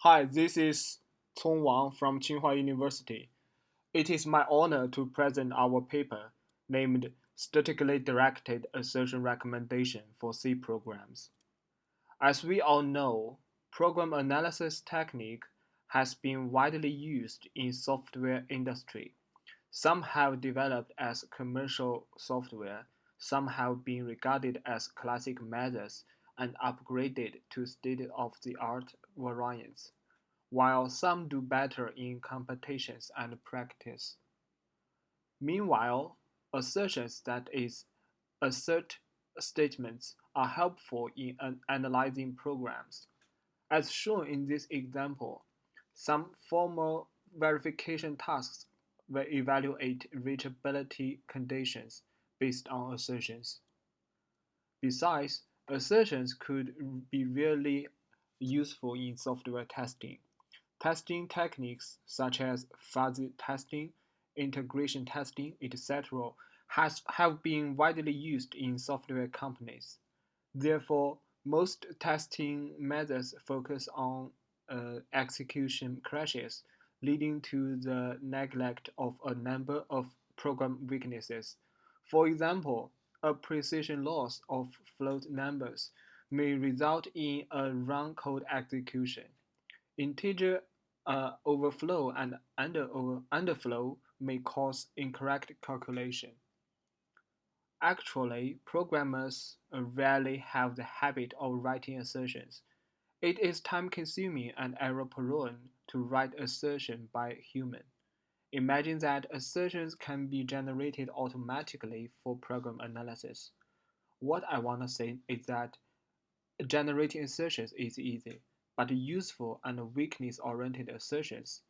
Hi, this is Cong Wang from Tsinghua University. It is my honor to present our paper named Statically Directed Assertion Recommendation for C programs. As we all know, program analysis technique has been widely used in software industry. Some have developed as commercial software, some have been regarded as classic methods and upgraded to state-of-the-art variants while some do better in competitions and practice. Meanwhile, assertions that is, assert statements are helpful in analyzing programs. As shown in this example, some formal verification tasks will evaluate reachability conditions based on assertions. Besides, assertions could be really useful in software testing. Testing techniques such as fuzzy testing, integration testing, etc., have been widely used in software companies. Therefore, most testing methods focus on execution crashes, leading to the neglect of a number of program weaknesses. For example, a precision loss of float numbers may result in a wrong code execution. Integer overflow and underflow may cause incorrect calculation. Actually, programmers rarely have the habit of writing assertions. It is time-consuming and error-prone to write assertion by a human. Imagine that assertions can be generated automatically for program analysis. What I want to say is that generating assertions is easy, but useful and weakness-oriented assertions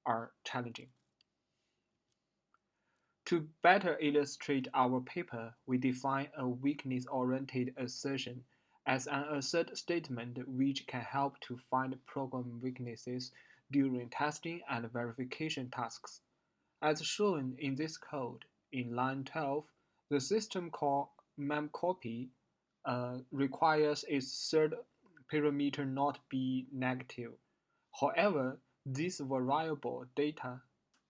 are challenging. To better illustrate our paper, we define a weakness-oriented assertion as an assert statement which can help to find program weaknesses during testing and verification tasks. As shown in this code, in line 12, the system call memcopy requires its third parameter not be negative. However, this variable data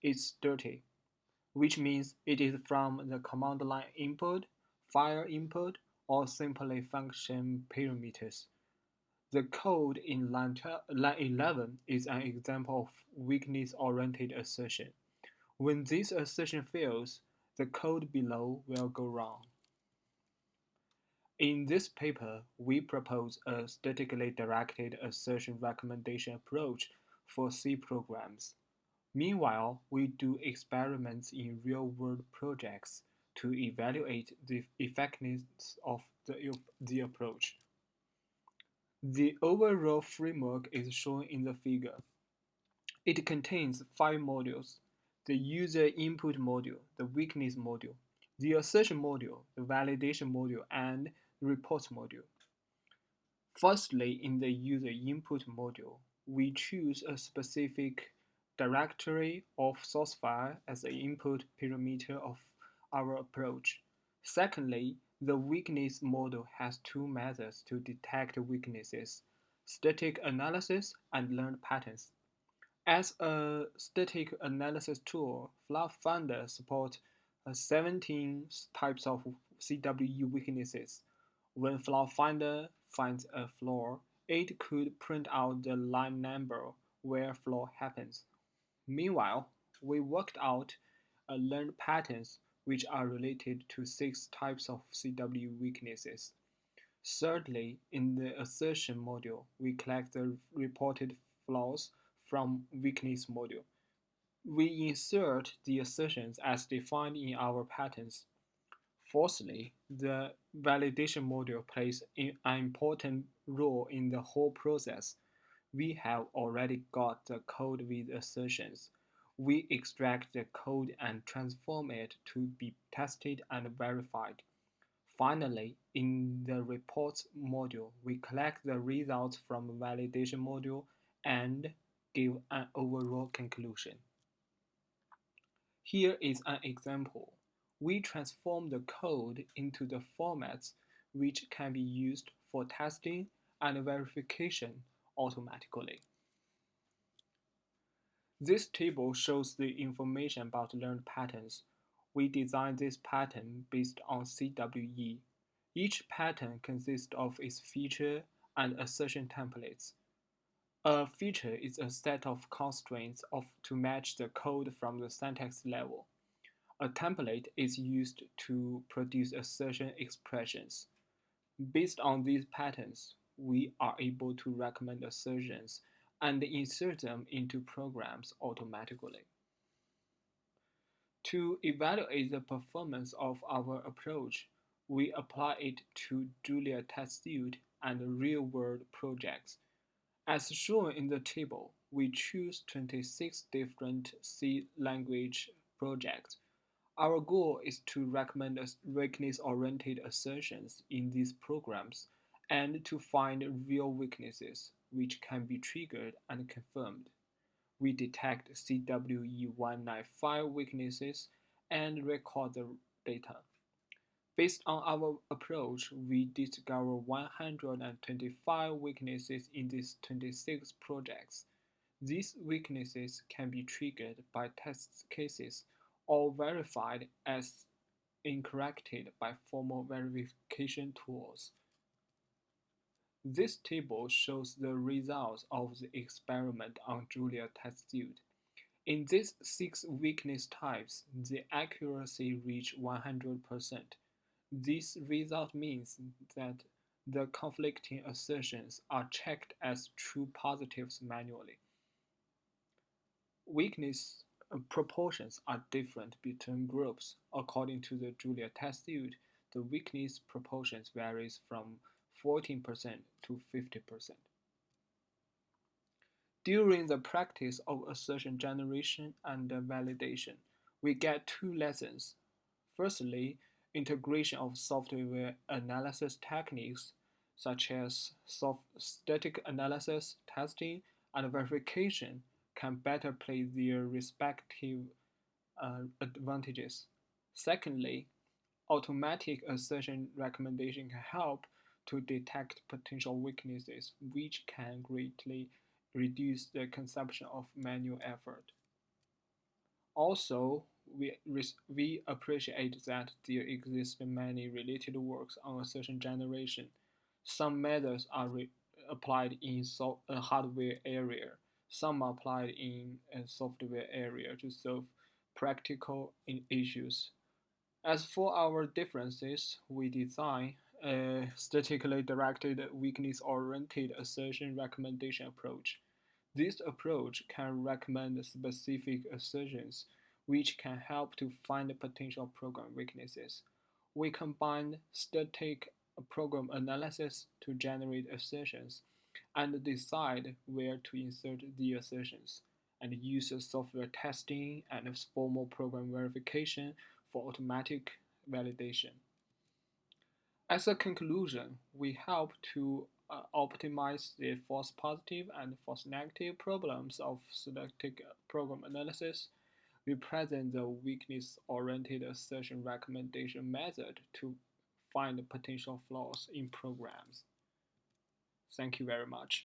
is dirty, which means it is from the command line input, file input, or simply function parameters. The code in line 11 is an example of weakness-oriented assertion. When this assertion fails, the code below will go wrong. In this paper, we propose a statically directed assertion recommendation approach for C programs. Meanwhile, we do experiments in real-world projects to evaluate the effectiveness of the approach. The overall framework is shown in the figure. It contains five modules: the user input module, the weakness module, the assertion module, the validation module, and the report module. Firstly, in the user input module, we choose a specific directory of source file as the input parameter of our approach. Secondly, the weakness model has two methods to detect weaknesses: static analysis and learned patterns. As a static analysis tool, Flaw Finder supports 17 types of CWE weaknesses. When Flaw Finder finds a flaw, it could print out the line number where flaw happens. Meanwhile, we worked out learned patterns which are related to six types of CW weaknesses. Thirdly, in the assertion module, we collect the reported flaws from weakness module. We insert the assertions as defined in our patterns. Fourthly, the validation module plays an important role in the whole process. We have already got the code with assertions. We extract the code and transform it to be tested and verified. Finally, in the reports module, we collect the results from the validation module and give an overall conclusion. Here is an example. We transform the code into the formats which can be used for testing and verification automatically. This table shows the information about learned patterns. We designed this pattern based on CWE. Each pattern consists of its feature and assertion templates. A feature is a set of constraints to match the code from the syntax level. A template is used to produce assertion expressions. Based on these patterns, we are able to recommend assertions and insert them into programs automatically. To evaluate the performance of our approach, we apply it to Julia test suite and real-world projects. As shown in the table, we choose 26 different C language projects. Our goal is to recommend weakness-oriented assertions in these programs and to find real weaknesses which can be triggered and confirmed. We detect CWE195 weaknesses and record the data. Based on our approach, we discover 125 weaknesses in these 26 projects. These weaknesses can be triggered by test cases or verified as incorrected by formal verification tools. This table shows the results of the experiment on Julia test suite. In these six weakness types, the accuracy reached 100%. This result means that the conflicting assertions are checked as true positives manually. Weakness proportions are different between groups. According to the Julia test suite, the weakness proportions varies from 14% to 50%. During the practice of assertion generation and validation, we get two lessons. Firstly, integration of software analysis techniques such as static analysis, testing, and verification can better play their respective advantages. Secondly, automatic assertion recommendation can help to detect potential weaknesses, which can greatly reduce the consumption of manual effort. Also, we appreciate that there exist many related works on assertion generation. Some methods are applied in hardware area, some are applied in a software area to solve practical issues. As for our differences, we design a statically directed weakness-oriented assertion recommendation approach. This approach can recommend specific assertions which can help to find potential program weaknesses. We combine static program analysis to generate assertions and decide where to insert the assertions, and use software testing and formal program verification for automatic validation. As a conclusion, we help to optimize the false positive and false negative problems of static program analysis. We present the weakness-oriented assertion recommendation method to find potential flaws in programs. Thank you very much.